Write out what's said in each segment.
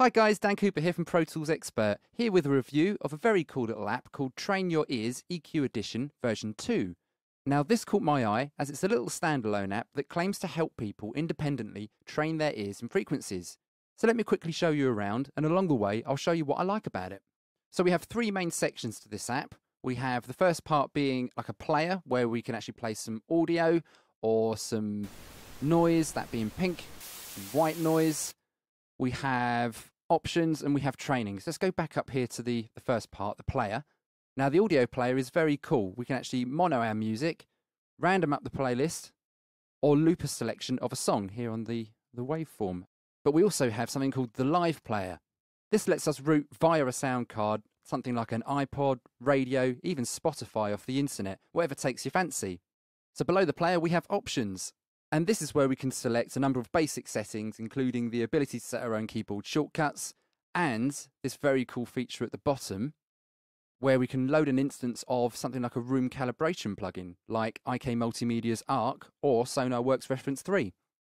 Hi guys, Dan Cooper here from Pro Tools Expert, here with a review of a very cool little app called TrainYourEars EQ Edition version 2. Now this caught my eye as it's a little standalone app that claims to help people independently train their ears and frequencies. So let me quickly show you around, and along the way I'll show you what I like about it. So we have three main sections to this app. We have the first part being like a player where we can actually play some audio or some noise, that being pink, white noise. We have options and we have training. So let's go back up here to the first part, the player. Now the audio player is very cool. We can actually mono our music, random up the playlist, or loop a selection of a song here on the waveform. But we also have something called the live player. This lets us route via a sound card, something like an iPod, radio, even Spotify off the internet, whatever takes your fancy. So below the player we have options. And this is where we can select a number of basic settings, including the ability to set our own keyboard shortcuts, and this very cool feature at the bottom, where we can load an instance of something like a room calibration plugin, like IK Multimedia's ARC or SonarWorks Reference 3.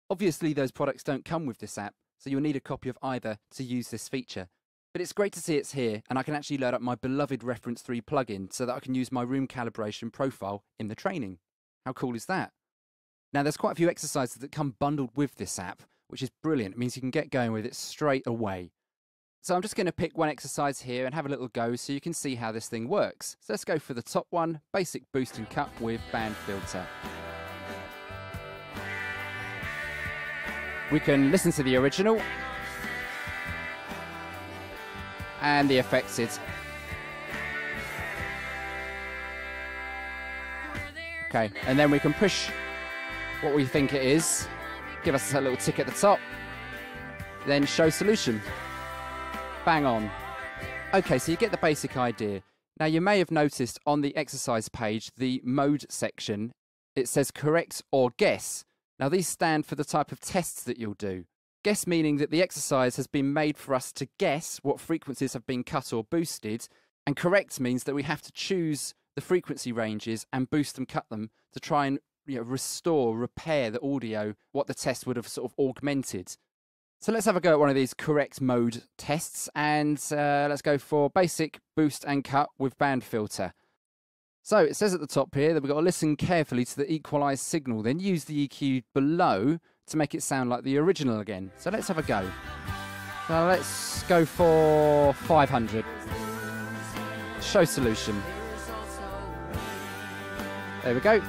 Obviously, those products don't come with this app, so you'll need a copy of either to use this feature. But it's great to see it's here, and I can actually load up my beloved Reference 3 plugin so that I can use my room calibration profile in the training. How cool is that? Now, there's quite a few exercises that come bundled with this app, which is brilliant. It means you can get going with it straight away. So I'm just going to pick one exercise here and have a little go so you can see how this thing works. So let's go for the top one, basic boost and cut with band filter. We can listen to the original and the affected. Okay, and then we can push what we think it is, give us a little tick at the top, then show solution. Bang on. Okay, so you get the basic idea. Now you may have noticed on the exercise page, the mode section, it says correct or guess. Now these stand for the type of tests that you'll do. Guess meaning that the exercise has been made for us to guess what frequencies have been cut or boosted, and correct means that we have to choose the frequency ranges and boost them, cut them to try and restore, repair the audio, what the test would have sort of augmented. So let's have a go at one of these correct mode tests, and let's go for basic boost and cut with band filter. So it says at the top here that we've got to listen carefully to the equalized signal, then use the EQ below to make it sound like the original again. So let's have a go. So let's go for 500. Show solution. There we go.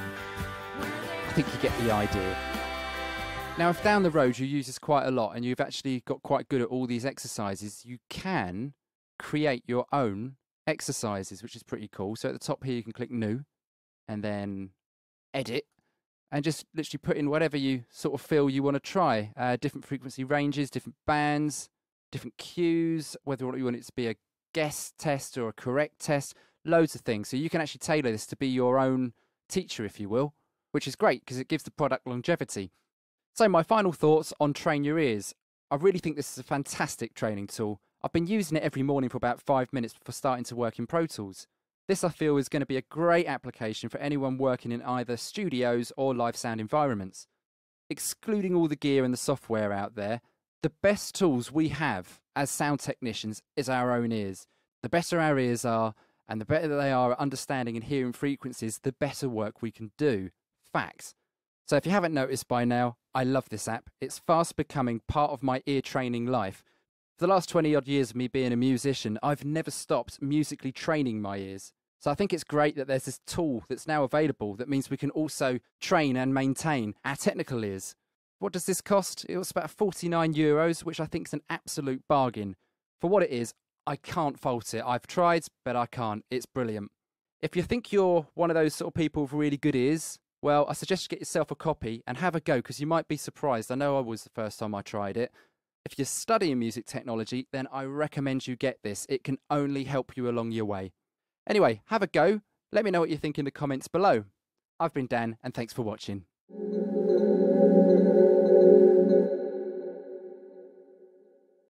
I think you get the idea. Now, if down the road you use this quite a lot and you've actually got quite good at all these exercises, you can create your own exercises, which is pretty cool. So at the top here, you can click New and then Edit and just literally put in whatever you sort of feel you want to try. Different frequency ranges, different bands, different cues, whether you want it to be a guess test or a correct test, loads of things. So you can actually tailor this to be your own teacher, if you will, which is great because it gives the product longevity. So my final thoughts on Train Your Ears. I really think this is a fantastic training tool. I've been using it every morning for about 5 minutes before starting to work in Pro Tools. This I feel is going to be a great application for anyone working in either studios or live sound environments. Excluding all the gear and the software out there, the best tools we have as sound technicians is our own ears. The better our ears are, and the better they are at understanding and hearing frequencies, the better work we can do. Facts. So if you haven't noticed by now, I love this app. It's fast becoming part of my ear training life. For the last 20 odd years of me being a musician, I've never stopped musically training my ears. So I think it's great that there's this tool that's now available that means we can also train and maintain our technical ears. What does this cost? It was about €49, which I think is an absolute bargain. For what it is, I can't fault it. I've tried, but I can't. It's brilliant. If you think you're one of those sort of people with really good ears, well, I suggest you get yourself a copy and have a go because you might be surprised. I know I was the first time I tried it. If you're studying music technology, then I recommend you get this. It can only help you along your way. Anyway, have a go. Let me know what you think in the comments below. I've been Dan, and thanks for watching.